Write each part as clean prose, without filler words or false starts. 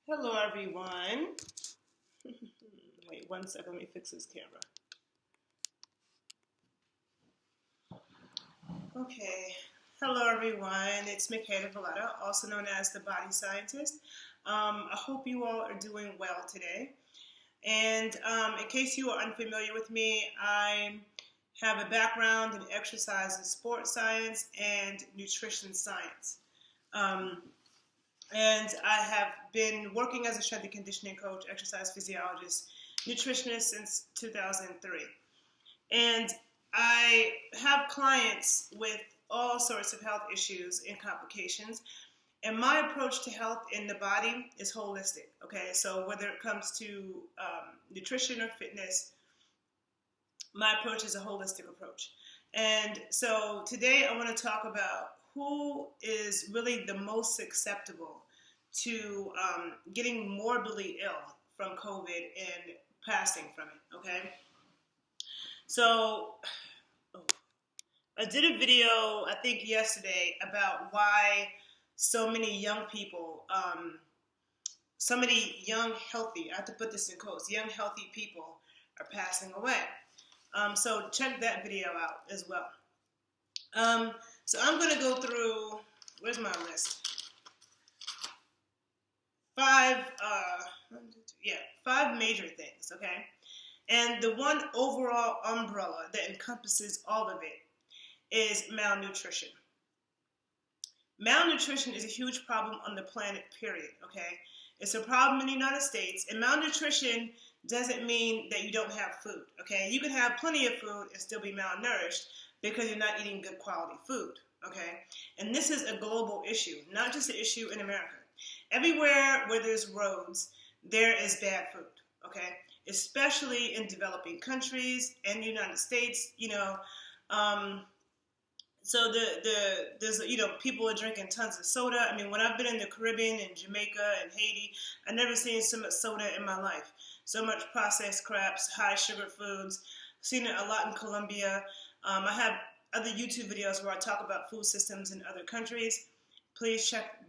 Hello, everyone. Wait 1 second, let me fix this camera. Okay. Hello, everyone. It's Makeda, Voletta, also known as the Body Scientist. I hope you all are doing well today. And in case you are unfamiliar with me, I have a background in exercise and sports science and nutrition science. Um, And I have been working as a strength and conditioning coach, exercise physiologist, nutritionist since 2003. And I have clients with all sorts of health issues and complications. And my approach to health in the body is holistic. Okay, so whether it comes to nutrition or fitness, my approach is a holistic approach. And so today I want to talk about who is really the most susceptible to getting morbidly ill from COVID and passing from it, okay? So I did a video, I think yesterday, about why so many young people, so many young, healthy, I have to put this in quotes, young, healthy people are passing away. So check that video out as well. So I'm going to go through, where's my list? Five major things, okay? And the one overall umbrella that encompasses all of it is malnutrition. Malnutrition is a huge problem on the planet, period, okay? It's a problem in the United States, and malnutrition doesn't mean that you don't have food, okay? You can have plenty of food and still be malnourished because you're not eating good quality food, okay? And this is a global issue, not just an issue in America. Everywhere where there's roads, there is bad food, okay? Especially in developing countries and the United States, so there's people are drinking tons of soda. I mean, when I've been in the Caribbean and Jamaica and Haiti, I've never seen so much soda in my life. So much processed crabs, high sugar foods. I've seen it a lot in Colombia. I have other YouTube videos where I talk about food systems in other countries. Please check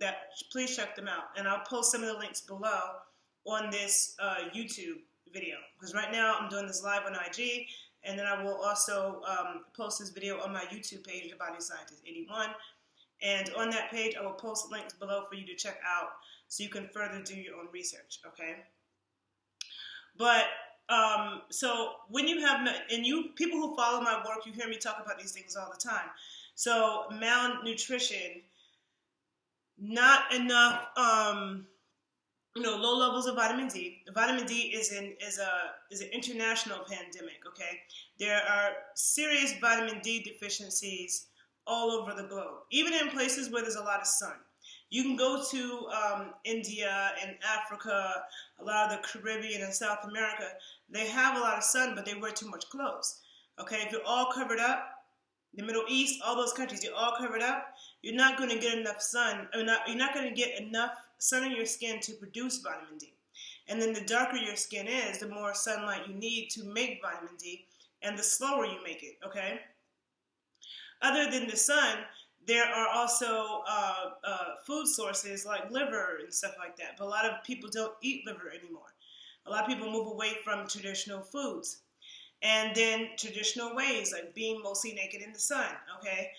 them out, and I'll post some of the links below on this YouTube video, because right now I'm doing this live on IG, and then I will also post this video on my YouTube page, The Body Scientist 81, and on that page I will post links below for you to check out so you can further do your own research, okay? But so when you have, and you people who follow my work, you hear me talk about these things all the time. So malnutrition, not enough, low levels of vitamin D. Vitamin D is an international pandemic. Okay, there are serious vitamin D deficiencies all over the globe, even in places where there's a lot of sun. You can go to India and Africa, a lot of the Caribbean and South America. They have a lot of sun, but they wear too much clothes. Okay, if you're all covered up, the Middle East, all those countries, you're all covered up, you're not going to get enough sun. You're not going to get enough sun in your skin to produce vitamin D. And then the darker your skin is, the more sunlight you need to make vitamin D, and the slower you make it, okay? Other than the sun, there are also food sources like liver and stuff like that. But a lot of people don't eat liver anymore. A lot of people move away from traditional foods. And then traditional ways, like being mostly naked in the sun, okay,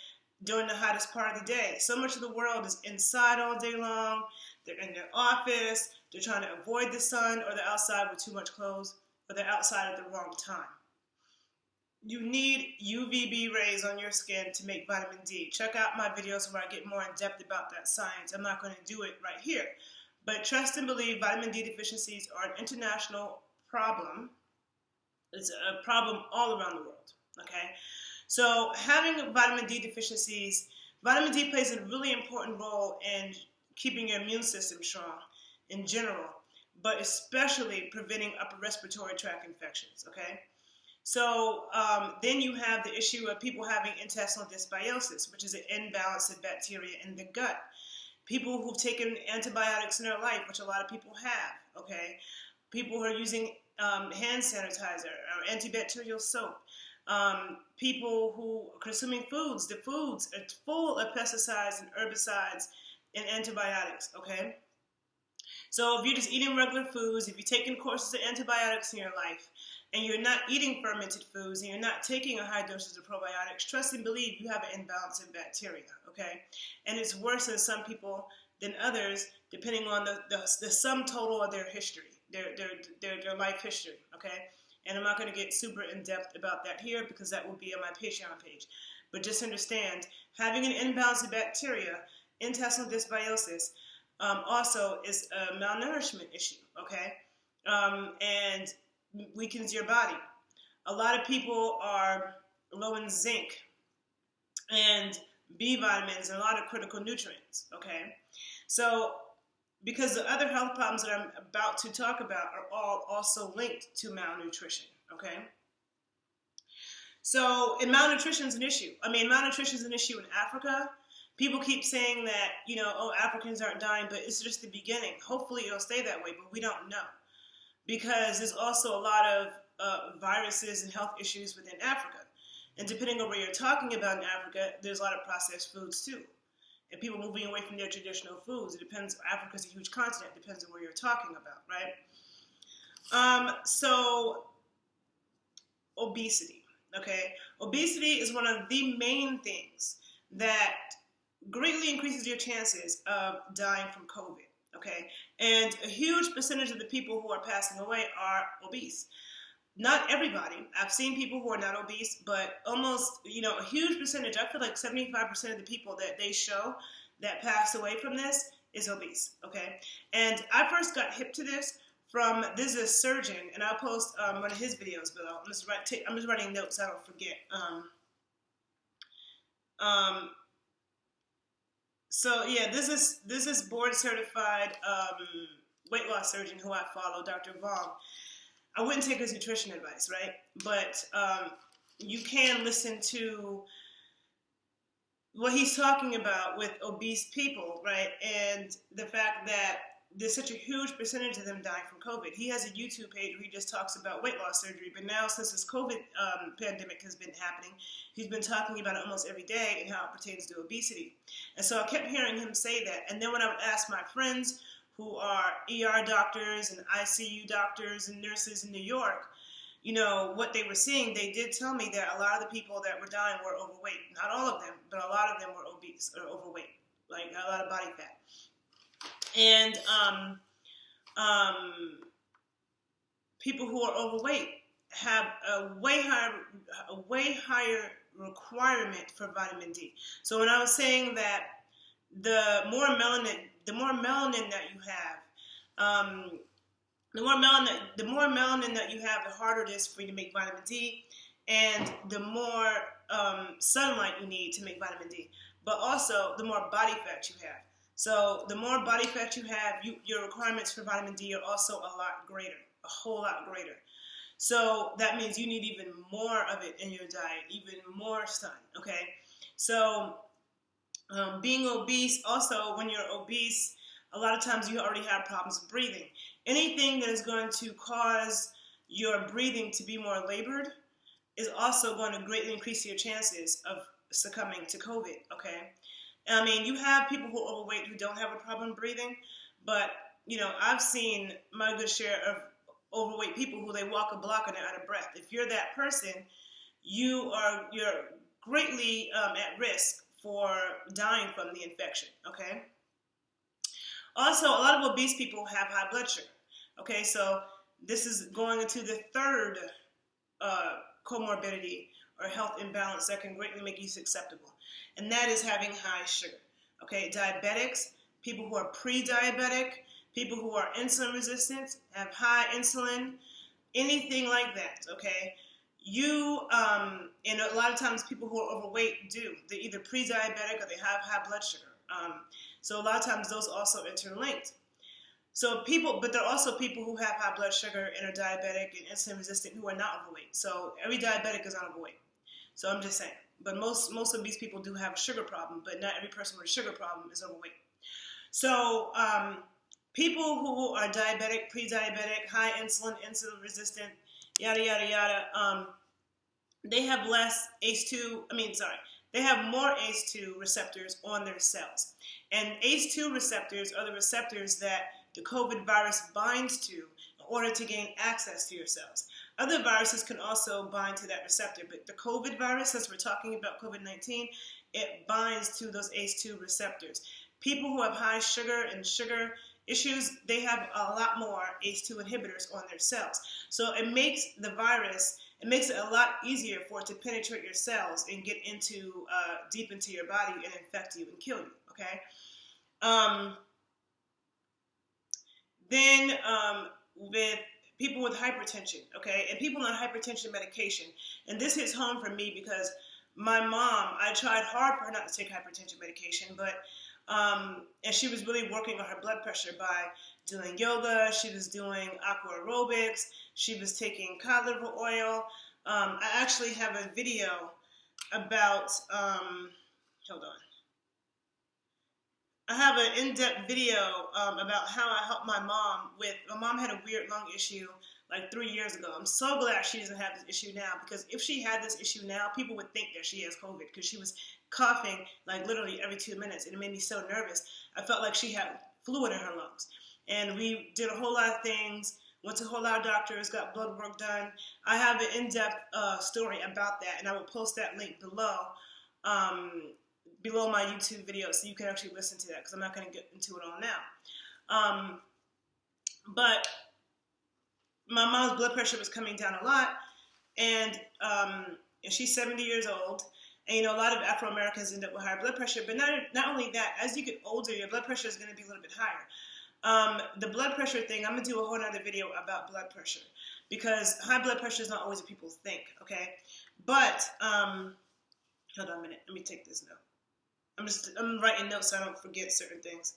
during the hottest part of the day. So much of the world is inside all day long. They're in their office. They're trying to avoid the sun, or they're outside with too much clothes, or they're outside at the wrong time. You need UVB rays on your skin to make vitamin D. Check out my videos where I get more in depth about that science. I'm not going to do it right here. But trust and believe, vitamin D deficiencies are an international problem. It's a problem all around the world, okay? So having vitamin D deficiencies, vitamin D plays a really important role in keeping your immune system strong in general, but especially preventing upper respiratory tract infections, okay? So then you have the issue of people having intestinal dysbiosis, which is an imbalance of bacteria in the gut. People who've taken antibiotics in their life, which a lot of people have, okay? People who are using hand sanitizer or antibacterial soap. People who are consuming foods. The foods are full of pesticides and herbicides and antibiotics, okay? So if you're just eating regular foods, if you're taking courses of antibiotics in your life, and you're not eating fermented foods, and you're not taking a high dosage of probiotics, trust and believe you have an imbalance in bacteria, okay? And it's worse in some people than others, depending on the sum total of their history, their life history, okay? And I'm not going to get super in-depth about that here because that will be on my Patreon page. But just understand, having an imbalance of bacteria, intestinal dysbiosis, also is a malnourishment issue, okay? And weakens your body. A lot of people are low in zinc and B vitamins and a lot of critical nutrients, okay? So, because the other health problems that I'm about to talk about are all also linked to malnutrition, okay? So, and malnutrition is an issue. I mean, malnutrition is an issue in Africa. People keep saying that, you know, oh, Africans aren't dying, but it's just the beginning. Hopefully it'll stay that way, but we don't know. Because there's also a lot of viruses and health issues within Africa. And depending on where you're talking about in Africa, there's a lot of processed foods too. And people moving away from their traditional foods. It depends. Africa's a huge continent. It depends on where you're talking about, right? So, obesity, okay? Obesity is one of the main things that greatly increases your chances of dying from COVID, okay? And a huge percentage of the people who are passing away are obese. Not everybody. I've seen people who are not obese, but almost, you know, a huge percentage, I feel like 75% of the people that they show that pass away from this is obese, okay? And I first got hip to this from, this is a surgeon, and I'll post one of his videos below. I'm just writing notes so I don't forget. So yeah, this is board certified weight loss surgeon who I follow, Dr. Vong. I wouldn't take his nutrition advice, right? But you can listen to what he's talking about with obese people, right? And the fact that there's such a huge percentage of them dying from COVID. He has a YouTube page where he just talks about weight loss surgery. But now, since this COVID pandemic has been happening, he's been talking about it almost every day and how it pertains to obesity. And so I kept hearing him say that. And then when I would ask my friends who are ER doctors and ICU doctors and nurses in New York, you know, what they were seeing, they did tell me that a lot of the people that were dying were overweight. Not all of them, but a lot of them were obese or overweight, like a lot of body fat. And people who are overweight have a way higher requirement for vitamin D. So when I was saying that the more melanin that you have, the more melanin that you have, the harder it is for you to make vitamin D, and the more sunlight you need to make vitamin D. But also, the more body fat you have. So the more body fat you have, your requirements for vitamin D are also a lot greater, a whole lot greater. So that means you need even more of it in your diet, even more sun, okay? So being obese, also when you're obese, a lot of times you already have problems with breathing. Anything that is going to cause your breathing to be more labored is also going to greatly increase your chances of succumbing to COVID, okay? I mean, you have people who are overweight who don't have a problem breathing, but, you know, I've seen my good share of overweight people who they walk a block and they're out of breath. If you're that person, you're greatly at risk for dying from the infection, okay? Also, a lot of obese people have high blood sugar, okay? So this is going into the third comorbidity or health imbalance that can greatly make you susceptible, and that is having high sugar, okay? Diabetics, people who are pre-diabetic, people who are insulin resistant, have high insulin, anything like that, okay? And a lot of times people who are overweight do. They're either pre-diabetic or they have high blood sugar. So a lot of times those also interlinked. So but there are also people who have high blood sugar and are diabetic and insulin resistant who are not overweight. So every diabetic is not overweight. So I'm just saying. But most of these people do have a sugar problem, but not every person with a sugar problem is overweight. So people who are diabetic, pre-diabetic, high insulin, insulin resistant, yada, yada, yada, they have they have more ACE2 receptors on their cells. And ACE2 receptors are the receptors that the COVID virus binds to in order to gain access to your cells. Other viruses can also bind to that receptor, but the COVID virus, since we're talking about COVID-19, it binds to those ACE2 receptors. People who have high sugar and sugar issues, they have a lot more ACE2 inhibitors on their cells. So it makes the virus, it makes it a lot easier for it to penetrate your cells and get into deep into your body and infect you and kill you, okay? Then with people with hypertension, okay, and people on hypertension medication, and this hits home for me because my mom, I tried hard for her not to take hypertension medication, but and she was really working on her blood pressure by doing yoga. She was doing aqua aerobics. She was taking cod liver oil. I actually have a video about, hold on. I have an in-depth video about how I helped my mom with, my mom had a weird lung issue like 3 years ago. I'm so glad she doesn't have this issue now, because if she had this issue now, people would think that she has COVID, because she was coughing like literally every 2 minutes, and it made me so nervous. I felt like she had fluid in her lungs. And we did a whole lot of things, went to a whole lot of doctors, got blood work done. I have an in-depth story about that, and I will post that link below. Below my YouTube video, so you can actually listen to that, because I'm not going to get into it all now. But my mom's blood pressure was coming down a lot, and she's 70 years old, and you know, a lot of Afro-Americans end up with higher blood pressure, but not only that, as you get older, your blood pressure is going to be a little bit higher. The blood pressure thing, I'm going to do a whole other video about blood pressure, because high blood pressure is not always what people think, okay? But, hold on a minute, let me take this note. I'm writing notes so I don't forget certain things.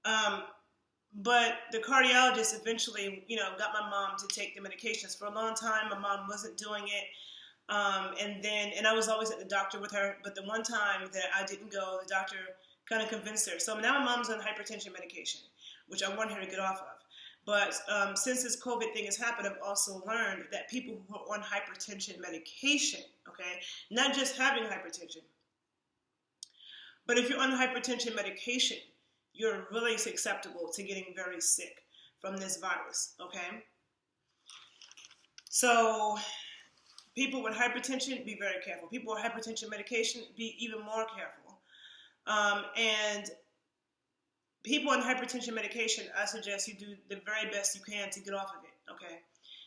But the cardiologist eventually, you know, got my mom to take the medications. For a long time, my mom wasn't doing it. And I was always at the doctor with her. But the one time that I didn't go, the doctor kind of convinced her. So now my mom's on hypertension medication, which I want her to get off of. But since this COVID thing has happened, I've also learned that people who are on hypertension medication, okay, not just having hypertension, but if you're on hypertension medication, you're really susceptible to getting very sick from this virus, okay? So people with hypertension, be very careful. People with hypertension medication, be even more careful. And people on hypertension medication, I suggest you do the very best you can to get off of it, okay?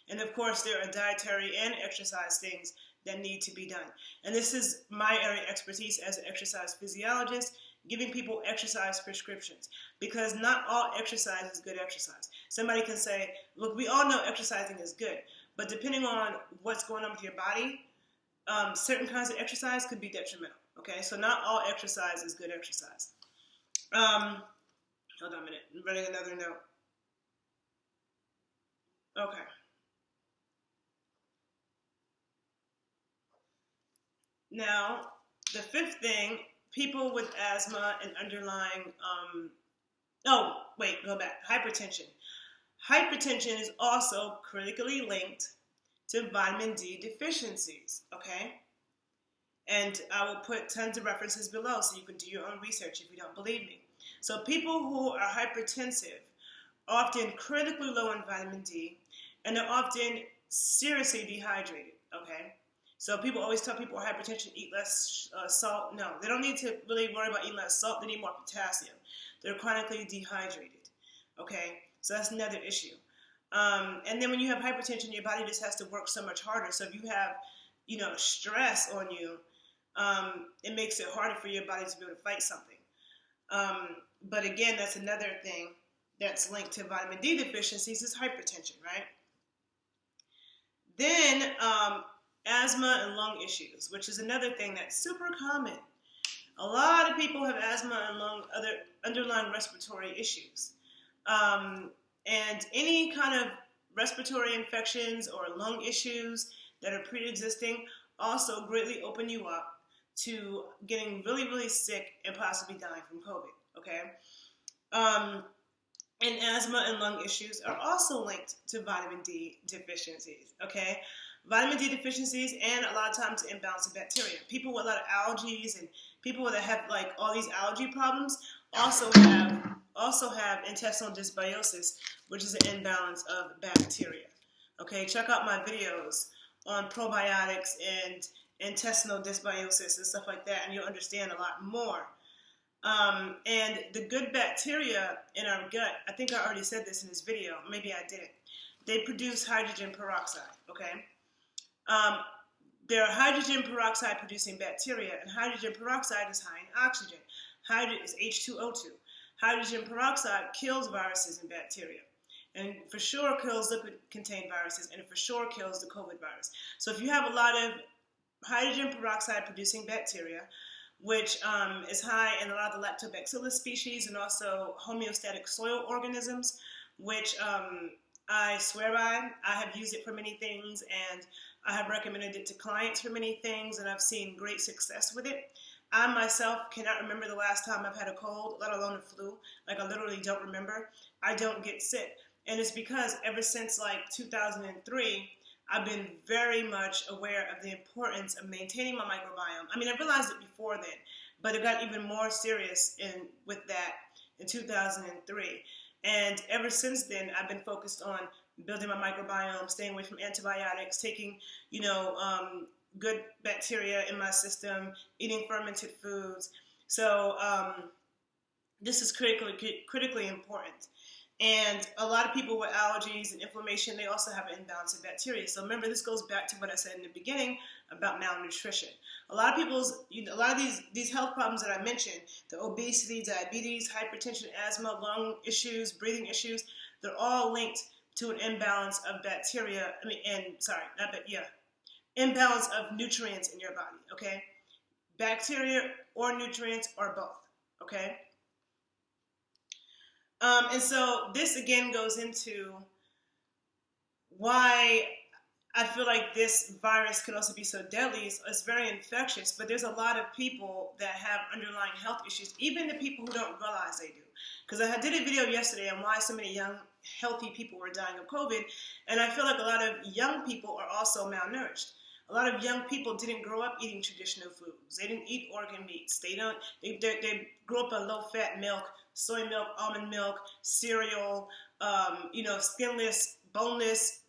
And of course, there are dietary and exercise things that need to be done. And this is my area of expertise as an exercise physiologist, giving people exercise prescriptions, because not all exercise is good exercise. Somebody can say, look, we all know exercising is good, but depending on what's going on with your body, certain kinds of exercise could be detrimental, okay? So not all exercise is good exercise. Hold on a minute, I'm writing another note. Okay. Now, the fifth thing, people with asthma and underlying, hypertension. Hypertension is also critically linked to vitamin D deficiencies, okay? And I will put tons of references below so you can do your own research if you don't believe me. So people who are hypertensive are often critically low in vitamin D, and they're often seriously dehydrated, okay? So people always tell people with hypertension, eat less salt. No, they don't need to really worry about eating less salt. They need more potassium. They're chronically dehydrated, okay? So that's another issue. And then when you have hypertension, your body just has to work so much harder. So if you have, you know, stress on you, it makes it harder for your body to be able to fight something. But again, that's another thing that's linked to vitamin D deficiencies is hypertension, right? Then asthma and lung issues, which is another thing that's super common. A lot of people have asthma and other underlying respiratory issues. And any kind of respiratory infections or lung issues that are pre-existing also greatly open you up to getting really, really sick and possibly dying from COVID, okay? And asthma and lung issues are also linked to vitamin D deficiencies, okay? Vitamin D deficiencies and a lot of times imbalance of bacteria. People with a lot of allergies and people that have like all these allergy problems also have intestinal dysbiosis, which is an imbalance of bacteria. Okay, check out my videos on probiotics and intestinal dysbiosis and stuff like that, and you'll understand a lot more. And the good bacteria in our gut, I think I already said this in this video, maybe I didn't. They produce hydrogen peroxide, okay? There are hydrogen peroxide producing bacteria, and hydrogen peroxide is high in oxygen. Hydrogen is H2O2. Hydrogen peroxide kills viruses and bacteria, and for sure kills lipid-contained viruses, and it for sure kills the COVID virus. So if you have a lot of hydrogen peroxide producing bacteria, which is high in a lot of the lactobacillus species and also homeostatic soil organisms, which I swear by. I have used it for many things, and I have recommended it to clients for many things, and I've seen great success with it. I myself cannot remember the last time I've had a cold, let alone a flu. Like, I literally don't remember. I don't get sick. And it's because ever since like 2003, I've been very much aware of the importance of maintaining my microbiome. I mean, I realized it before then, but it got even more serious with that in 2003. And ever since then, I've been focused on building my microbiome, staying away from antibiotics, taking, good bacteria in my system, eating fermented foods. So this is critically important. And a lot of people with allergies and inflammation, they also have an imbalance of bacteria. So remember, this goes back to what I said in the beginning about malnutrition. A lot of these health problems that I mentioned, the obesity, diabetes, hypertension, asthma, lung issues, breathing issues, they're all linked to an imbalance of bacteria. Imbalance of nutrients in your body, okay? Bacteria or nutrients or both, okay? And so this again goes into why I feel like this virus could also be so deadly. It's very infectious, but there's a lot of people that have underlying health issues, even the people who don't realize they do. Because I did a video yesterday on why so many young, healthy people were dying of COVID, and I feel like a lot of young people are also malnourished. A lot of young people didn't grow up eating traditional foods. They didn't eat organ meats. They grew up on low-fat milk, soy milk, almond milk, cereal, skinless, boneless,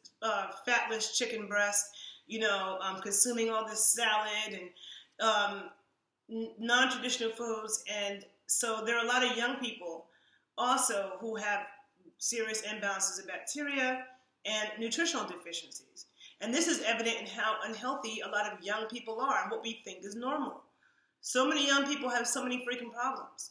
fatless chicken breast, consuming all this salad and non-traditional foods. And so there are a lot of young people also who have serious imbalances of bacteria and nutritional deficiencies. And this is evident in how unhealthy a lot of young people are and what we think is normal. So many young people have so many freaking problems.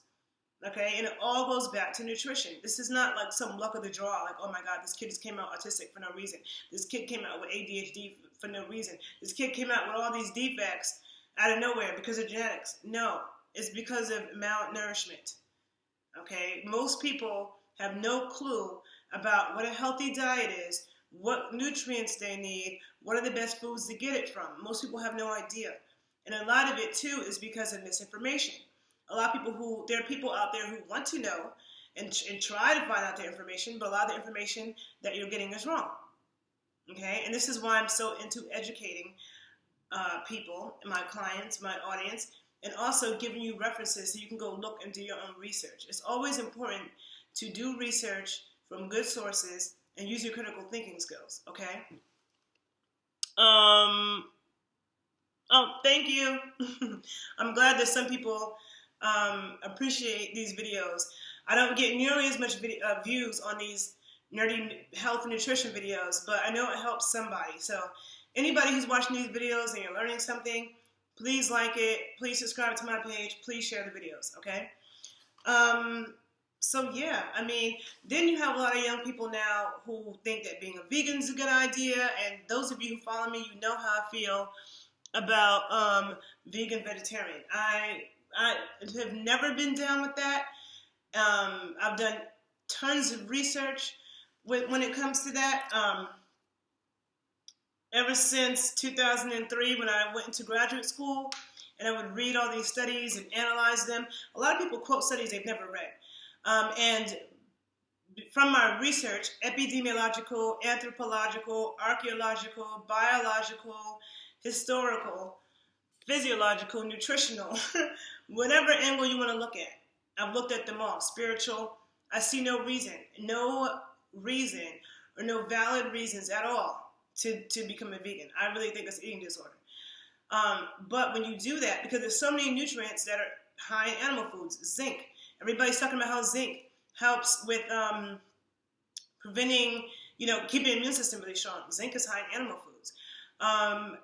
Okay, and it all goes back to nutrition. This is not like some luck of the draw, like, oh my God, this kid just came out autistic for no reason. This kid came out with ADHD for no reason. This kid came out with all these defects out of nowhere because of genetics. No, it's because of malnourishment. Okay, most people have no clue about what a healthy diet is, what nutrients they need, what are the best foods to get it from. Most people have no idea. And a lot of it, too, is because of misinformation. There are people out there who want to know and try to find out the information, but a lot of the information that you're getting is wrong. Okay? And this is why I'm so into educating people, my clients, my audience, and also giving you references so you can go look and do your own research. It's always important to do research from good sources and use your critical thinking skills, okay? Oh, thank you. I'm glad that some people appreciate these videos. I don't get nearly as much views on these nerdy health and nutrition videos, but I know it helps somebody. So anybody who's watching these videos and you're learning something, please like it, please subscribe to my page, please share the videos, okay? So yeah, I mean, then you have a lot of young people now who think that being a vegan is a good idea, and those of you who follow me, you know how I feel about vegan vegetarian. I have never been down with that. I've done tons of research when it comes to that. Ever since 2003, when I went into graduate school, and I would read all these studies and analyze them. A lot of people quote studies they've never read. And from my research, epidemiological, anthropological, archaeological, biological, historical, physiological, nutritional, whatever angle you want to look at, I've looked at them all. Spiritual, I see no reason or no valid reasons at all to become a vegan. I really think it's eating disorder. But when you do that, because there's so many nutrients that are high in animal foods, zinc. Everybody's talking about how zinc helps with preventing, keeping the immune system really strong. Zinc is high in animal foods.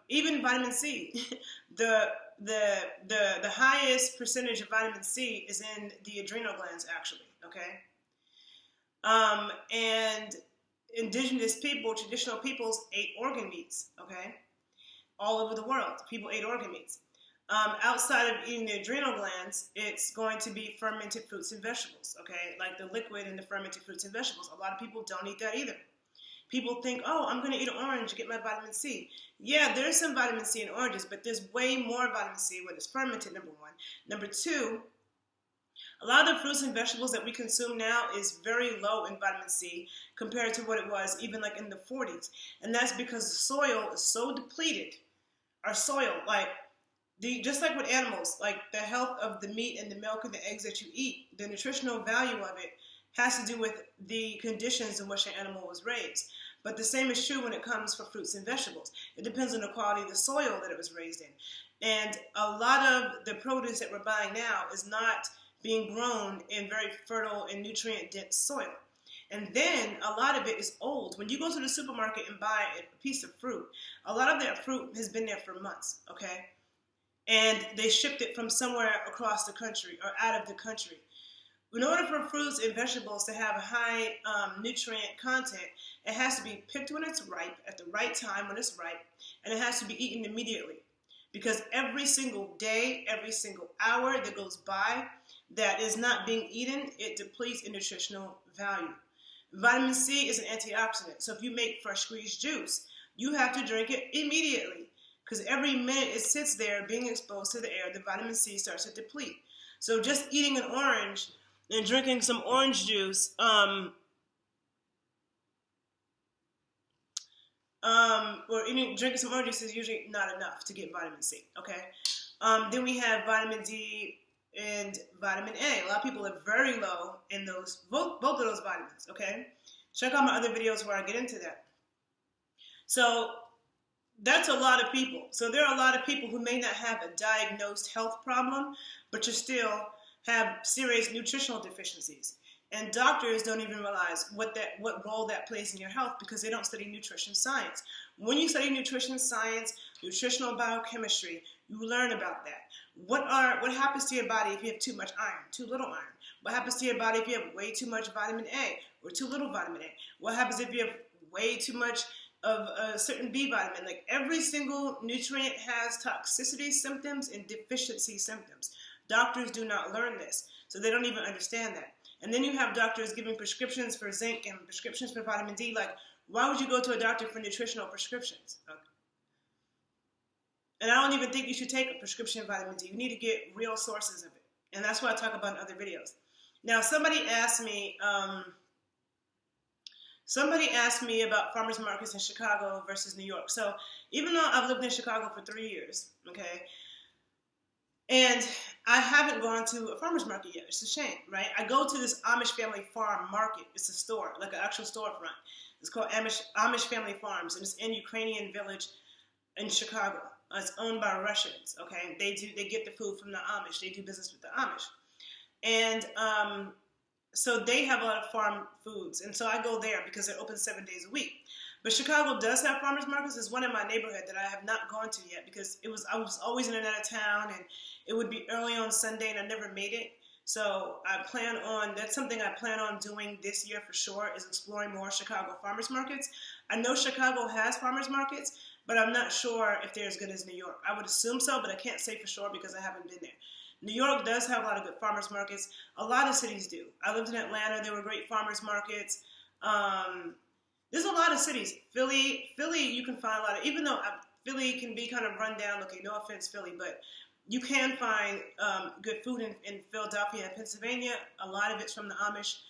Even vitamin C, the highest percentage of vitamin C is in the adrenal glands, actually. Okay, and indigenous people, traditional peoples ate organ meats. Okay, all over the world, people ate organ meats. Outside of eating the adrenal glands, it's going to be fermented fruits and vegetables. Okay, like the liquid and the fermented fruits and vegetables. A lot of people don't eat that either. People think, oh, I'm going to eat an orange to get my vitamin C. Yeah, there's some vitamin C in oranges, but there's way more vitamin C when it's fermented, number one. Number two, a lot of the fruits and vegetables that we consume now is very low in vitamin C compared to what it was even like in the 40s. And that's because the soil is so depleted. Our soil, just like with animals, like the health of the meat and the milk and the eggs that you eat, the nutritional value of it has to do with the conditions in which the animal was raised. But the same is true when it comes for fruits and vegetables. It depends on the quality of the soil that it was raised in. And a lot of the produce that we're buying now is not being grown in very fertile and nutrient-dense soil. And then a lot of it is old. When you go to the supermarket and buy a piece of fruit, a lot of that fruit has been there for months, okay? And they shipped it from somewhere across the country or out of the country. In order for fruits and vegetables to have a high nutrient content, it has to be picked when it's ripe, at the right time when it's ripe, and it has to be eaten immediately. Because every single day, every single hour that goes by that is not being eaten, it depletes in nutritional value. Vitamin C is an antioxidant, so if you make fresh squeezed juice, you have to drink it immediately. Because every minute it sits there being exposed to the air, the vitamin C starts to deplete. So just eating an orange and drinking some orange juice, or drinking some orange juice is usually not enough to get vitamin C, okay? Then we have vitamin D and vitamin A. A lot of people are very low in both of those vitamins, okay? Check out my other videos where I get into that. So that's a lot of people. So there are a lot of people who may not have a diagnosed health problem, but you still have serious nutritional deficiencies. And doctors don't even realize what role that plays in your health because they don't study nutrition science. When you study nutrition science, nutritional biochemistry, you learn about that. What happens to your body if you have too much iron, too little iron? What happens to your body if you have way too much vitamin A or too little vitamin A? What happens if you have way too much of a certain B vitamin? Like every single nutrient has toxicity symptoms and deficiency symptoms. Doctors do not learn this, so they don't even understand that. And then you have doctors giving prescriptions for zinc and prescriptions for vitamin D. Like, why would you go to a doctor for nutritional prescriptions? Okay. And I don't even think you should take a prescription of vitamin D. You need to get real sources of it. And that's what I talk about in other videos. Now, somebody asked me about farmers markets in Chicago versus New York. So even though I've lived in Chicago for 3 years, okay, and I haven't gone to a farmer's market yet. It's a shame, right? I go to this Amish family farm market. It's a store, like an actual storefront. It's called Amish Family Farms, and it's in Ukrainian village in Chicago. It's owned by Russians, okay? They get the food from the Amish. They do business with the Amish. And so they have a lot of farm foods. And so I go there because they're open 7 days a week. But Chicago does have farmers markets. There's one in my neighborhood that I have not gone to yet because I was always in and out of town, and it would be early on Sunday, and I never made it. So that's something I plan on doing this year for sure, is exploring more Chicago farmers markets. I know Chicago has farmers markets, but I'm not sure if they're as good as New York. I would assume so, but I can't say for sure because I haven't been there. New York does have a lot of good farmers markets. A lot of cities do. I lived in Atlanta. There were great farmers markets. There's a lot of cities. Philly, you can find a lot of, even though Philly can be kind of run down, okay, no offense, Philly, but you can find good food in Philadelphia and Pennsylvania. A lot of it's from the Amish.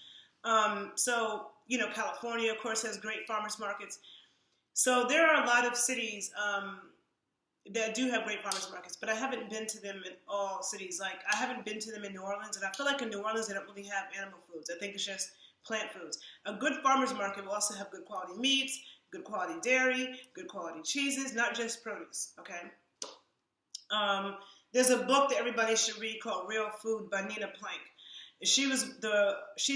So, California, of course, has great farmers markets. So there are a lot of cities that do have great farmers markets, but I haven't been to them in all cities. Like, I haven't been to them in New Orleans, and I feel like in New Orleans they don't really have animal foods. I think it's just plant foods. A good farmers market will also have good quality meats, good quality dairy, good quality cheeses, not just produce, okay? There's a book that everybody should read called Real Food by Nina Plank. She's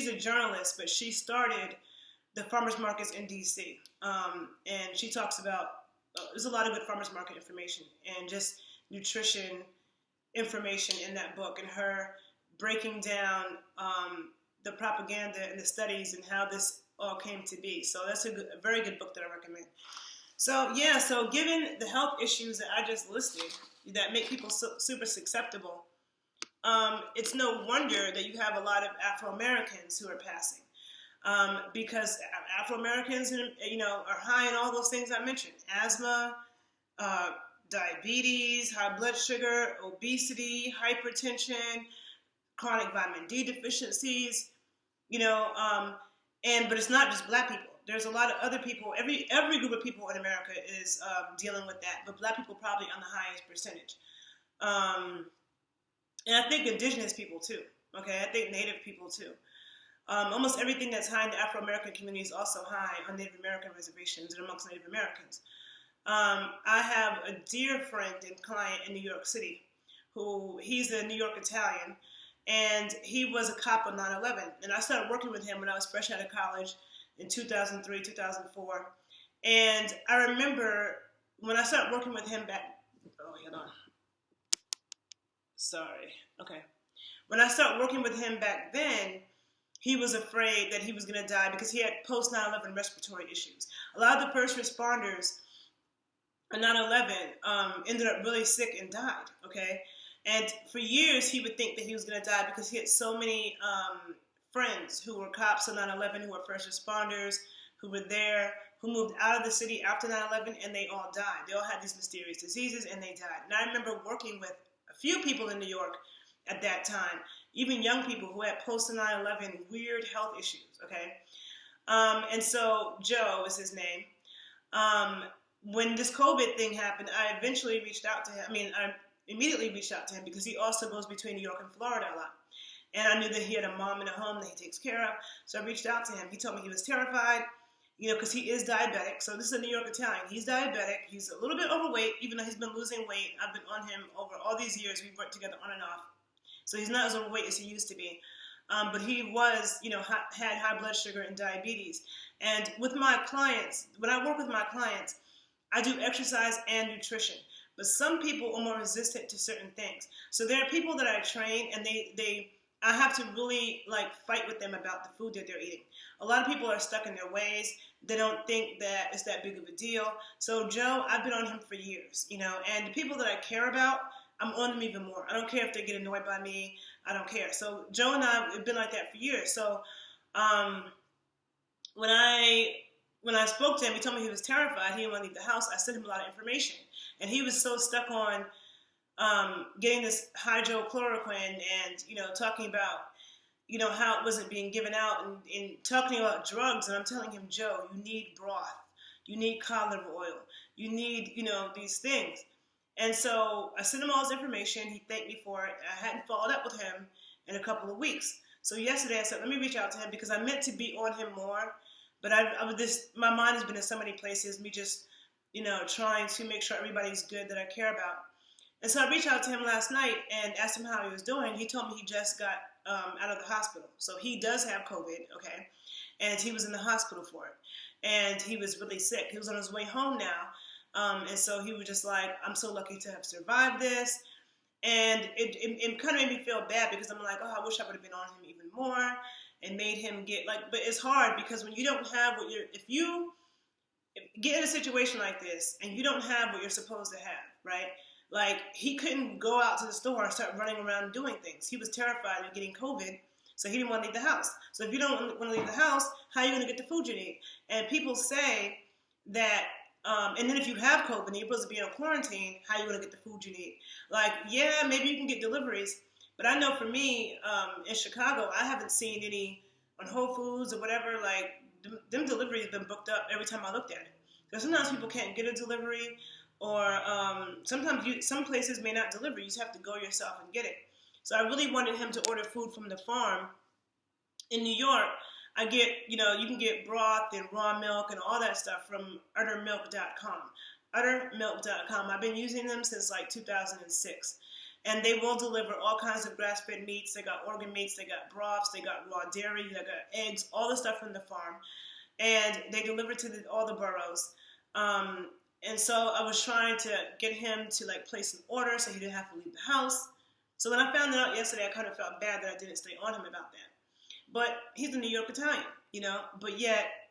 a journalist, but she started the farmers markets in D.C. And she talks about, there's a lot of good farmers market information and just nutrition information in that book, and her breaking down the propaganda and the studies and how this all came to be. So that's a very good book that I recommend. So yeah, so given the health issues that I just listed that make people super susceptible, it's no wonder that you have a lot of Afro-Americans who are passing. Because Afro-Americans, are high in all those things I mentioned: asthma, diabetes, high blood sugar, obesity, hypertension, chronic vitamin D deficiencies. But it's not just black people. There's a lot of other people. Every group of people in America is dealing with that, but black people probably on the highest percentage. And I think indigenous people too. Okay, I think Native people too. Almost everything that's high in the Afro-American community is also high on Native American reservations and amongst Native Americans. I have a dear friend and client in New York City he's a New York Italian, and he was a cop on 9/11. And I started working with him when I was fresh out of college in 2003, 2004. And I remember when I started working with him When I started working with him back then, he was afraid that he was going to die because he had post 9/11 respiratory issues. A lot of the first responders on 9/11 ended up really sick and died, okay? And for years, he would think that he was going to die because he had so many friends who were cops on 9/11, who were first responders, who were there, who moved out of the city after 9/11, and they all died. They all had these mysterious diseases, and they died. And I remember working with a few people in New York at that time, even young people who had post 9/11 weird health issues, okay? And so Joe is his name. When this COVID thing happened, I eventually reached out to him. I immediately reached out to him because he also goes between New York and Florida a lot. And I knew that he had a mom in a home that he takes care of. So I reached out to him. He told me he was terrified, because he is diabetic. So this is a New York Italian. He's diabetic. He's a little bit overweight, even though he's been losing weight. I've been on him over all these years. We've worked together on and off. So he's not as overweight as he used to be. But he was, had high blood sugar and diabetes. And with my clients, when I work with my clients, I do exercise and nutrition. But some people are more resistant to certain things. So there are people that I train, and I have to really fight with them about the food that they're eating. A lot of people are stuck in their ways. They don't think that it's that big of a deal. So Joe, I've been on him for years, and the people that I care about, I'm on them even more. I don't care if they get annoyed by me. I don't care. So Joe and I have been like that for years. So when I spoke to him, he told me he was terrified. He didn't want to leave the house. I sent him a lot of information. And he was so stuck on getting this hydrochloroquine and, talking about, how it wasn't being given out and talking about drugs. And I'm telling him, Joe, you need broth. You need cod liver oil. You need, these things. And so I sent him all his information. He thanked me for it. I hadn't followed up with him in a couple of weeks. So yesterday I said, let me reach out to him because I meant to be on him more. But my mind has been in so many places, me just, trying to make sure everybody's good that I care about. And so I reached out to him last night and asked him how he was doing. He told me he just got out of the hospital. So he does have COVID, okay? And he was in the hospital for it. And he was really sick. He was on his way home now. And so he was just like, I'm so lucky to have survived this. And it kind of made me feel bad because I'm like, I wish I would have been on him even more and made him but it's hard because when you don't have if you get in a situation like this and you don't have what you're supposed to have, right? Like, he couldn't go out to the store and start running around doing things. He was terrified of getting COVID, so he didn't want to leave the house. So if you don't want to leave the house, how are you going to get the food you need? And people say that, and then if you have COVID and you're supposed to be in a quarantine, how are you going to get the food you need? Like, yeah, maybe you can get deliveries, but I know for me, in Chicago, I haven't seen any on Whole Foods or whatever, them deliveries have been booked up every time I looked at it. Because sometimes people can't get a delivery, or sometimes some places may not deliver. You just have to go yourself and get it. So I really wanted him to order food from the farm. In New York, I get, you can get broth and raw milk and all that stuff from uddermilk.com. Uddermilk.com. I've been using them since like 2006. And they will deliver all kinds of grass-fed meats. They got organ meats, they got broths, they got raw dairy, they got eggs, all the stuff from the farm. And they deliver to all the boroughs. And so I was trying to get him to like place an order so he didn't have to leave the house. So when I found it out yesterday, I kind of felt bad that I didn't stay on him about that. But he's a New York Italian, but yet,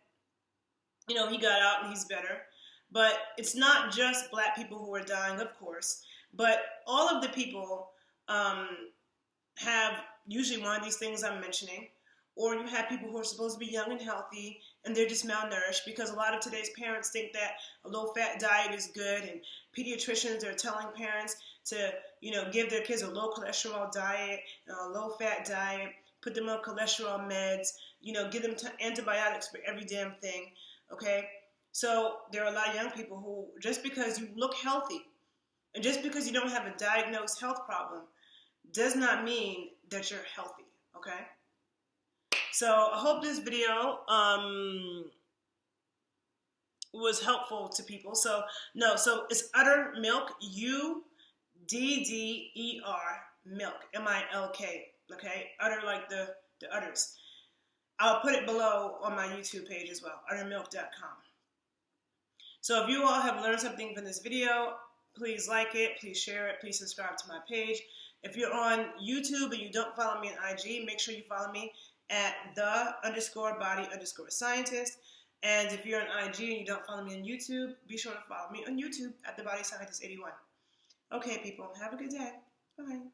he got out and he's better. But it's not just black people who are dying, of course, but all of the people have usually one of these things I'm mentioning, or you have people who are supposed to be young and healthy, and they're just malnourished, because a lot of today's parents think that a low-fat diet is good, and pediatricians are telling parents to, give their kids a low-cholesterol diet, a low-fat diet, put them on cholesterol meds, give them antibiotics for every damn thing, okay? So there are a lot of young people who, just because you look healthy, and just because you don't have a diagnosed health problem, does not mean that you're healthy, okay? So I hope this video was helpful to people. So it's Udder Milk, UDDER milk, MILK, okay? Udder like the udders. I'll put it below on my YouTube page as well, uddermilk.com. So if you all have learned something from this video, please like it, please share it, please subscribe to my page. If you're on YouTube and you don't follow me on IG, make sure you follow me at _body_scientist. And if you're on IG and you don't follow me on YouTube, be sure to follow me on YouTube at the Body Scientist 81. Okay, people, have a good day. Bye.